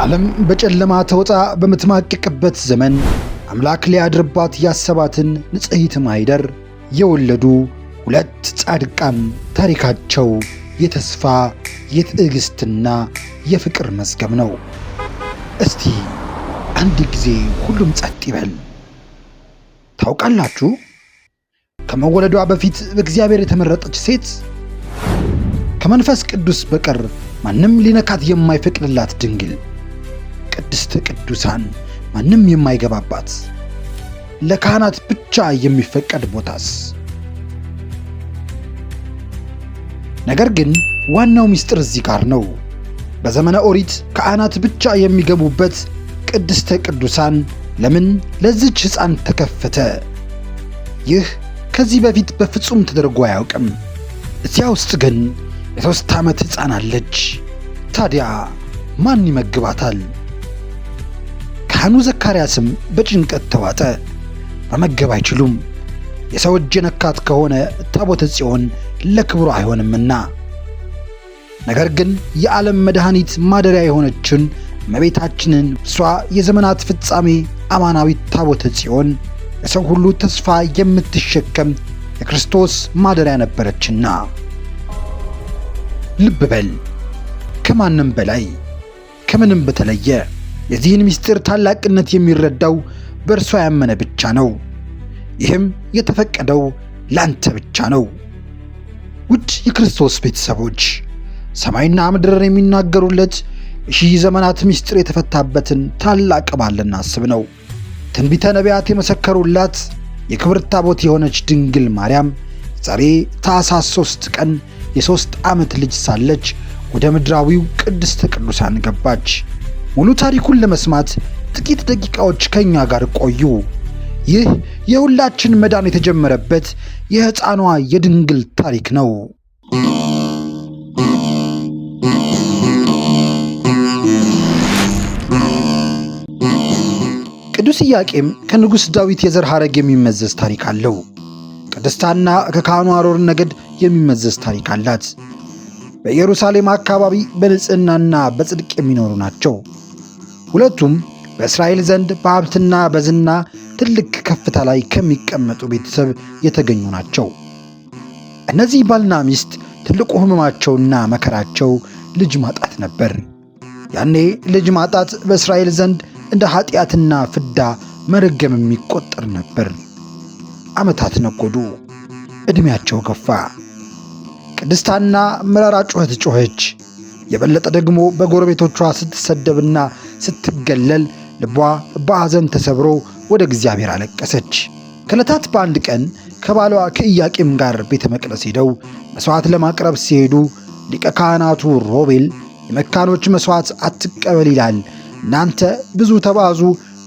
ዓለም በጨለማ ተውጣ በምትማቅቅበት ዘመን አምላክ ሊያድርባት ያሰባትን ንጽሕት ማኅደር የወለዱ ሁለት ጻድቃን ታሪካቸው የተስፋ የትዕግስትና የፍቅር መዝገብ ነው። እስቲ አንድ ጊዜ ሁሉም ጸጥ ይበል። ታውቃላችሁ፣ ከመወለዷ በፊት በእግዚአብሔር የተመረጠች ሴት፣ ከመንፈስ ቅዱስ በቀር ማንም ሊነካት የማይፈቅድላት ድንግል፣ ቅድስተ ቅዱሳን ማንም የማይገባባት፣ ለካህናት ብቻ የሚፈቀድ ቦታስ። ነገር ግን ዋናው ምስጢር እዚህ ጋር ነው። በዘመነ ኦሪት ካህናት ብቻ የሚገቡበት ቅድስተ ቅዱሳን ለምን ለዚች ሕፃን ተከፈተ? ይህ ከዚህ በፊት በፍጹም ተደርጎ አያውቅም። እዚያ ውስጥ ግን የ3 ዓመት ሕፃን አለች። ታዲያ ማን ይመግባታል? ካህኑ ዘካርያስም በጭንቀት ተዋጠ። መመገብ አይችሉም፣ የሰው እጅ የነካት ከሆነ ታቦተ ጽዮን ለክብሩ አይሆንምና። ነገር ግን የዓለም መድኃኒት ማደሪያ የሆነችን እመቤታችንን፣ እርሷ የዘመናት ፍጻሜ አማናዊት ታቦተ ጽዮን፣ የሰው ሁሉ ተስፋ የምትሸከም የክርስቶስ ማደሪያ ነበረችና። ልብ በል፣ ከማንም በላይ ከምንም በተለየ የዚህን ምስጢር ታላቅነት የሚረዳው በእርሷ ያመነ ብቻ ነው። ይህም የተፈቀደው ላንተ ብቻ ነው። ውድ የክርስቶስ ቤተሰቦች፣ ሰማይና ምድርን የሚናገሩለት የሺህ ዘመናት ምስጢር የተፈታበትን ታላቅ በዓል ልናስብ ነው። ትንቢተ ነቢያት የመሰከሩላት የክብር ታቦት የሆነች ድንግል ማርያም ዛሬ ታኅሳስ 3 ቀን የ3 ዓመት ልጅ ሳለች ወደ ምድራዊው ቅድስተ ቅዱሳን ገባች። ሙሉ ታሪኩን ለመስማት ጥቂት ደቂቃዎች ከኛ ጋር ቆዩ። ይህ የሁላችን መዳን የተጀመረበት የሕፃኗ የድንግል ታሪክ ነው። ቅዱስ ኢያቄም ከንጉሥ ዳዊት የዘር ሐረግ የሚመዘዝ ታሪክ አለው። ቅድስት ሐና ከካህኑ አሮን ነገድ የሚመዘዝ ታሪክ አላት። በኢየሩሳሌም አካባቢ በንጽሕናና በጽድቅ የሚኖሩ ናቸው። ሁለቱም በእስራኤል ዘንድ በሀብትና በዝና ትልቅ ከፍታ ላይ ከሚቀመጡ ቤተሰብ የተገኙ ናቸው። እነዚህ ባልና ሚስት ትልቁ ሕመማቸውና መከራቸው ልጅ ማጣት ነበር። ያኔ ልጅ ማጣት በእስራኤል ዘንድ እንደ ኃጢአትና ፍዳ መርገም የሚቆጠር ነበር። ዓመታት ነጎዱ፣ ዕድሜያቸው ገፋ። ቅድስት ሐና መራራ ጩኸት ጮኸች። የበለጠ ደግሞ በጎረቤቶቿ ስትሰደብና ስትገለል ልቧ በሐዘን ተሰብሮ ወደ እግዚአብሔር አለቀሰች። ከዕለታት በአንድ ቀን ከባሏ ከኢያቄም ጋር ቤተ መቅደስ ሄደው መሥዋዕት ለማቅረብ ሲሄዱ ሊቀ ካህናቱ ሮቤል የመካኖች መሥዋዕት አትቀበል ይላል፣ እናንተ ብዙ ተባዙ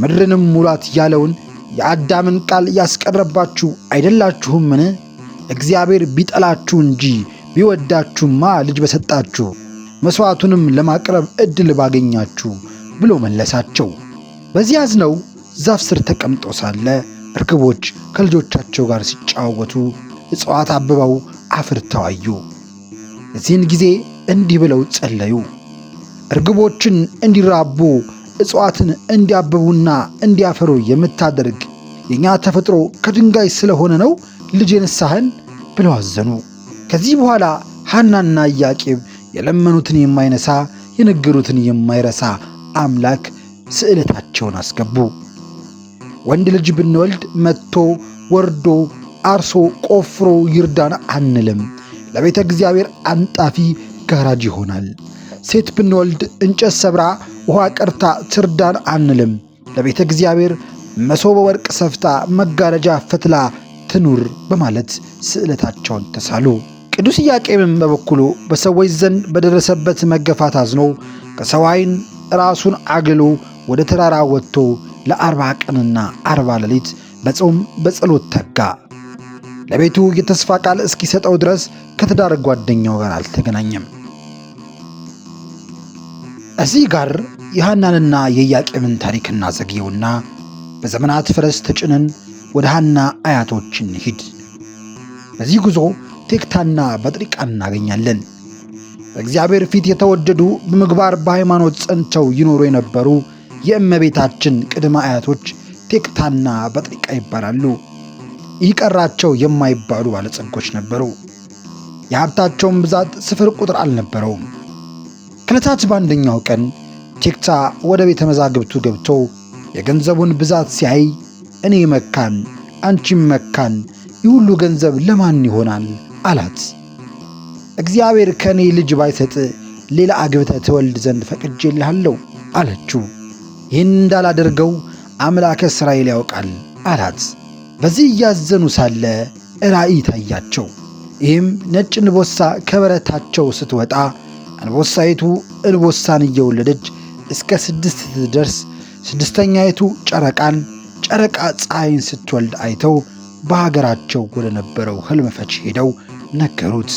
ምድርንም ሙላት ያለውን የአዳምን ቃል ያስቀረባችሁ አይደላችሁምን? እግዚአብሔር ቢጠላችሁ እንጂ ቢወዳችሁማ ልጅ በሰጣችሁ፣ መሥዋዕቱንም ለማቅረብ ዕድል ባገኛችሁ ብሎ መለሳቸው። በዚህ አዝነው ዛፍ ስር ተቀምጦ ሳለ እርግቦች ከልጆቻቸው ጋር ሲጫወቱ እጽዋት አብበው አፍርተው አዩ። የዚህን ጊዜ እንዲህ ብለው ጸለዩ። እርግቦችን እንዲራቡ እጽዋትን እንዲያብቡና እንዲያፈሩ የምታደርግ የእኛ ተፈጥሮ ከድንጋይ ስለሆነ ነው ልጅ የነሳህን ብለው አዘኑ። ከዚህ በኋላ ሐናና ኢያቄም የለመኑትን የማይነሳ የነገሩትን የማይረሳ አምላክ ስዕለታቸውን አስገቡ። ወንድ ልጅ ብንወልድ መጥቶ ወርዶ አርሶ ቆፍሮ ይርዳን አንልም፣ ለቤተ እግዚአብሔር አንጣፊ ጋራጅ ይሆናል። ሴት ብንወልድ እንጨት ሰብራ ውሃ ቀርታ ትርዳን አንልም፣ ለቤተ እግዚአብሔር መሶበ ወርቅ ሰፍታ መጋረጃ ፈትላ ትኑር በማለት ስዕለታቸውን ተሳሉ። ቅዱስ ኢያቄምም በበኩሉ በሰዎች ዘንድ በደረሰበት መገፋት አዝኖ ከሰው ዓይን ራሱን አግሎ ወደ ተራራ ወጥቶ ለ40 ቀንና 40 ሌሊት በጾም በጸሎት ተጋ። ለቤቱ የተስፋ ቃል እስኪሰጠው ድረስ ከትዳር ጓደኛው ጋር አልተገናኘም። እዚህ ጋር የሐናንና የኢያቄምን ታሪክ እናዘግየውና በዘመናት ፈረስ ተጭነን ወደ ሐና አያቶች እንሂድ። በዚህ ጉዞ ቴክታና በጥሪቃ እናገኛለን። በእግዚአብሔር ፊት የተወደዱ በምግባር በሃይማኖት ጸንተው ይኖሩ የነበሩ የእመቤታችን ቅድመ አያቶች ቴክታና በጥሪቃ ይባላሉ። ይቀራቸው የማይባሉ ባለጸጎች ነበሩ። የሀብታቸውን ብዛት ስፍር ቁጥር አልነበረውም። ከዕለታት በአንደኛው ቀን ቴክታ ወደ ቤተ መዛግብቱ ገብቶ የገንዘቡን ብዛት ሲያይ እኔ መካን፣ አንቺም መካን፣ ይህ ሁሉ ገንዘብ ለማን ይሆናል አላት። እግዚአብሔር ከእኔ ልጅ ባይሰጥ ሌላ አግብተህ ትወልድ ዘንድ ፈቅጄልሃለሁ አለችው። ይህን እንዳላደርገው አምላከ እስራኤል ያውቃል አላት። በዚህ እያዘኑ ሳለ ራእይ ታያቸው። ይህም ነጭ እንቦሳ ከበረታቸው ስትወጣ እንቦሳይቱ እንቦሳን እየወለደች እስከ 6 ስትደርስ ስድስተኛይቱ ጨረቃን፣ ጨረቃ ፀሐይን ስትወልድ አይተው በሀገራቸው ወደ ነበረው ሕልም ፈቺ ሄደው ነገሩት።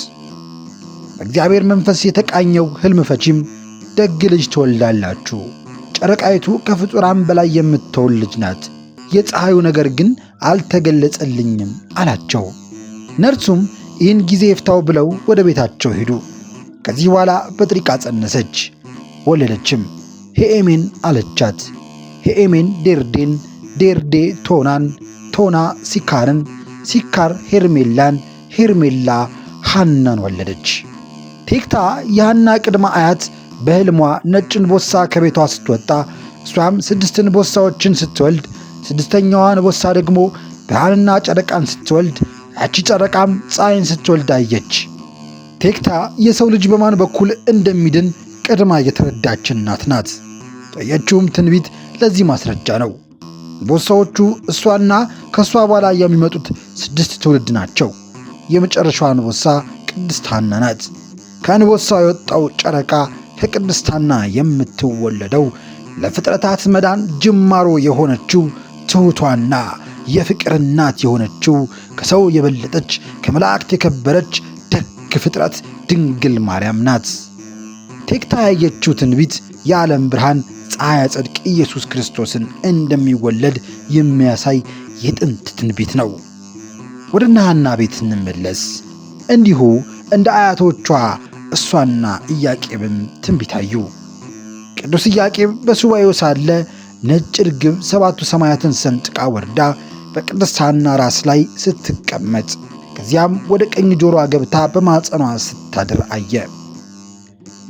በእግዚአብሔር መንፈስ የተቃኘው ሕልም ፈቺም ደግ ልጅ ትወልዳላችሁ፣ ጨረቃይቱ ከፍጡራን በላይ የምትወልድ ልጅ ናት፣ የፀሐዩ ነገር ግን አልተገለጸልኝም አላቸው። እነርሱም ይህን ጊዜ ይፍታው ብለው ወደ ቤታቸው ሄዱ። ከዚህ በኋላ በጥሪቃ ጸነሰች፣ ወለደችም። ሄኤሜን አለቻት። ሄኤሜን ዴርዴን፣ ዴርዴ ቶናን፣ ቶና ሲካርን፣ ሲካር ሄርሜላን፣ ሄርሜላ ሐናን ወለደች። ቴክታ የሐና ቅድመ አያት በሕልሟ ነጭ እንቦሳ ከቤቷ ስትወጣ እሷም 6 እንቦሳዎችን ስትወልድ ስድስተኛዋ እንቦሳ ደግሞ ብርሃንና ጨረቃን ስትወልድ ያቺ ጨረቃም ፀሐይን ስትወልድ አየች። ቴክታ የሰው ልጅ በማን በኩል እንደሚድን ቀድማ የተረዳች እናት ናት። ያየችውም ትንቢት ለዚህ ማስረጃ ነው። እንቦሳዎቹ እሷና ከእሷ በኋላ የሚመጡት 6 ትውልድ ናቸው። የመጨረሻዋ እንቦሳ ቅድስት ሐና ናት። ከእንቦሳው የወጣው ጨረቃ ከቅድስት ሐና የምትወለደው ለፍጥረታት መዳን ጅማሮ የሆነችው ትሑቷና የፍቅር እናት የሆነችው ከሰው የበለጠች ከመላእክት የከበረች ደግ ፍጥረት ድንግል ማርያም ናት። ቴክታ ያየችው ትንቢት የዓለም ብርሃን ፀሐየ ጽድቅ ኢየሱስ ክርስቶስን እንደሚወለድ የሚያሳይ የጥንት ትንቢት ነው። ወደ ሐና ቤት እንመለስ። እንዲሁ እንደ አያቶቿ እሷና ኢያቄምም ትንቢት አዩ። ቅዱስ ኢያቄም በሱባኤው ሳለ ነጭ ርግብ 7 ሰማያትን ሰንጥቃ ወርዳ በቅድስት ሐና ራስ ላይ ስትቀመጥ ከዚያም ወደ ቀኝ ጆሮዋ ገብታ በማጸኗ ስታድር አየ።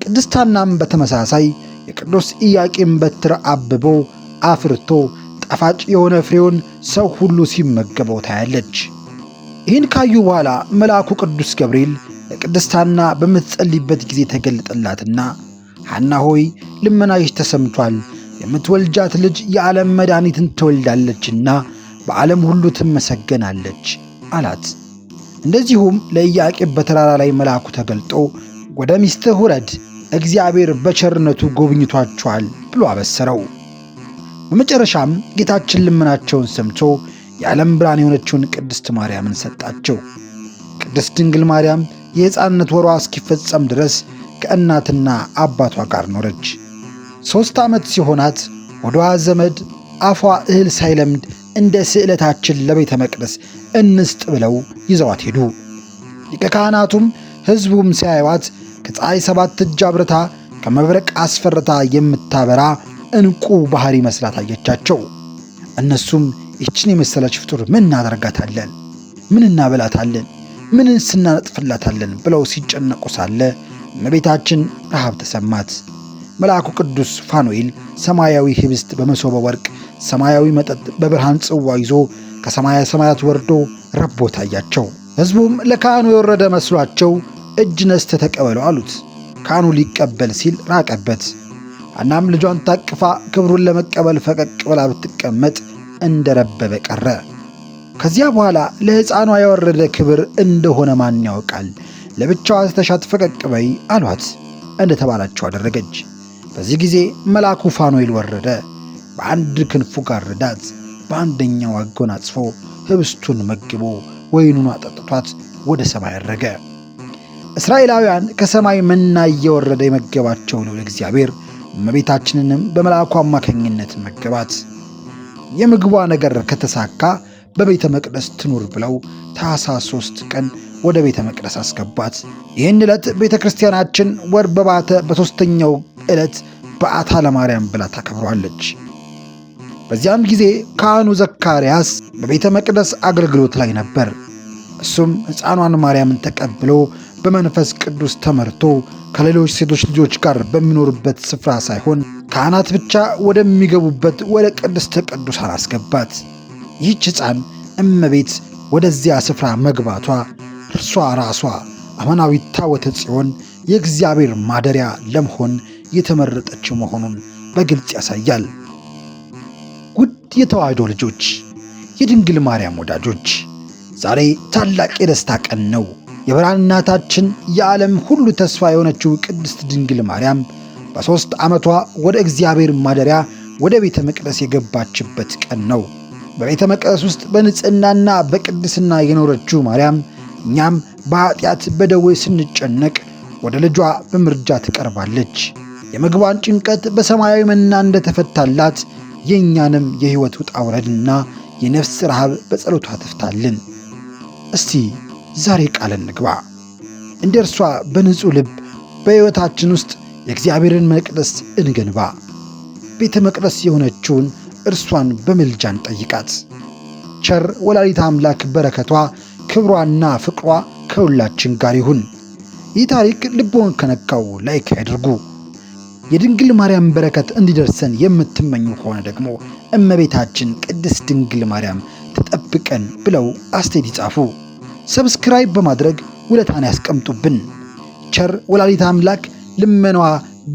ቅድስት ሐናም በተመሳሳይ የቅዱስ ኢያቄም በትር አብቦ አፍርቶ ጣፋጭ የሆነ ፍሬውን ሰው ሁሉ ሲመገበው ታያለች። ይህን ካዩ በኋላ መልአኩ ቅዱስ ገብርኤል ለቅድስት ሐና በምትጸልይበት ጊዜ ተገለጠላትና ሐና ሆይ ልመናሽ ተሰምቷል፣ የምትወልጃት ልጅ የዓለም መድኃኒትን ትወልዳለችና በዓለም ሁሉ ትመሰገናለች አላት። እንደዚሁም ለኢያቄም በተራራ ላይ መልአኩ ተገልጦ ወደ ሚስትህ ውረድ፣ እግዚአብሔር በቸርነቱ ጎብኝቷቸዋል ብሎ አበሰረው። በመጨረሻም ጌታችን ልመናቸውን ሰምቶ የዓለም ብርሃን የሆነችውን ቅድስት ማርያምን ሰጣቸው። ቅድስት ድንግል ማርያም የሕፃንነት ወሯ እስኪፈጸም ድረስ ከእናትና አባቷ ጋር ኖረች። 3 ዓመት ሲሆናት ሆዷ ዘመድ አፏ እህል ሳይለምድ እንደ ስዕለታችን ለቤተ መቅደስ እንስጥ ብለው ይዘዋት ሄዱ። ሊቀ ካህናቱም ሕዝቡም ሲያዩዋት ከፀሐይ 7 እጅ አብርታ ከመብረቅ አስፈርታ የምታበራ ዕንቁ ባሕር መስላ ታየቻቸው። እነሱም ይህችን የመሰለች ፍጡር ምን እናደርጋታለን? ምን እናበላታለን? ምን እናነጥፍላታለን? ብለው ሲጨነቁ ሳለ እመቤታችን ረሃብ ተሰማት። መልአኩ ቅዱስ ፋኑኤል ሰማያዊ ህብስት በመሶበ ወርቅ፣ ሰማያዊ መጠጥ በብርሃን ጽዋ ይዞ ከሰማየ ሰማያት ወርዶ ረቦ ታያቸው። ሕዝቡም ለካህኑ የወረደ መስሏቸው እጅ ነስተህ ተቀበለው አሉት። ካህኑ ሊቀበል ሲል ራቀበት። ሐናም ልጇን ታቅፋ ክብሩን ለመቀበል ፈቀቅ ብላ ብትቀመጥ እንደረበበ ቀረ። ከዚያ በኋላ ለሕፃኗ የወረደ ክብር እንደሆነ ማን ያውቃል? ለብቻዋ ስተሻት ፈቀቅ በይ አሏት። እንደተባላቸው አደረገች። በዚህ ጊዜ መልአኩ ፋኑኤል ወረደ። በአንድ ክንፉ ጋረዳት፣ በአንደኛው አጎናጽፎ ህብስቱን መግቦ ወይኑን አጠጥቷት ወደ ሰማይ አረገ። እስራኤላውያን ከሰማይ መና እየወረደ የመገባቸው ልዑል እግዚአብሔር እመቤታችንንም በመልአኩ አማካኝነት መገባት። የምግቧ ነገር ከተሳካ በቤተ መቅደስ ትኑር ብለው ታኅሳስ 3 ቀን ወደ ቤተ መቅደስ አስገባት። ይህን ዕለት ቤተ ክርስቲያናችን ወር በባተ በሦስተኛው ዕለት በዓታ ለማርያም ብላ ታከብሯለች። በዚያም ጊዜ ካህኑ ዘካርያስ በቤተ መቅደስ አገልግሎት ላይ ነበር። እሱም ሕፃኗን ማርያምን ተቀብሎ በመንፈስ ቅዱስ ተመርቶ ከሌሎች ሴቶች ልጆች ጋር በሚኖርበት ስፍራ ሳይሆን ካህናት ብቻ ወደሚገቡበት ወደ ቅድስተ ቅዱሳን አስገባት። ይህች ሕፃን እመቤት ወደዚያ ስፍራ መግባቷ እርሷ ራሷ አማናዊት ታቦተ ጽዮን የእግዚአብሔር ማደሪያ ለመሆን የተመረጠች መሆኑን በግልጽ ያሳያል። ውድ የተዋሕዶ ልጆች፣ የድንግል ማርያም ወዳጆች፣ ዛሬ ታላቅ የደስታ ቀን ነው። የብርሃን እናታችን የዓለም ሁሉ ተስፋ የሆነችው ቅድስት ድንግል ማርያም በ3 ዓመቷ ወደ እግዚአብሔር ማደሪያ ወደ ቤተ መቅደስ የገባችበት ቀን ነው። በቤተ መቅደስ ውስጥ በንጽሕናና በቅድስና የኖረችው ማርያም እኛም በኃጢአት በደዌ ስንጨነቅ ወደ ልጇ በምርጃ ትቀርባለች። የምግቧን ጭንቀት በሰማያዊ መና እንደተፈታላት የእኛንም የሕይወት ውጣ ውረድና የነፍስ ረሃብ በጸሎቷ ትፍታልን። እስቲ ዛሬ ቃል እንግባ። እንደ እርሷ በንጹሕ ልብ በሕይወታችን ውስጥ የእግዚአብሔርን መቅደስ እንገንባ። ቤተ መቅደስ የሆነችውን እርሷን በምልጃን ጠይቃት። ቸር ወላዲተ አምላክ በረከቷ ክብሯና ፍቅሯ ከሁላችን ጋር ይሁን። ይህ ታሪክ ልቦን ከነካው ላይክ ያድርጉ። የድንግል ማርያም በረከት እንዲደርሰን የምትመኙ ከሆነ ደግሞ እመቤታችን ቅድስት ድንግል ማርያም ትጠብቀን ብለው አስተያየት ይጻፉ። ሰብስክራይብ በማድረግ ውለታን ያስቀምጡብን። ቸር ወላዲተ አምላክ ልመናዋ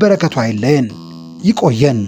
በረከቷ አይለየን። ይቆየን።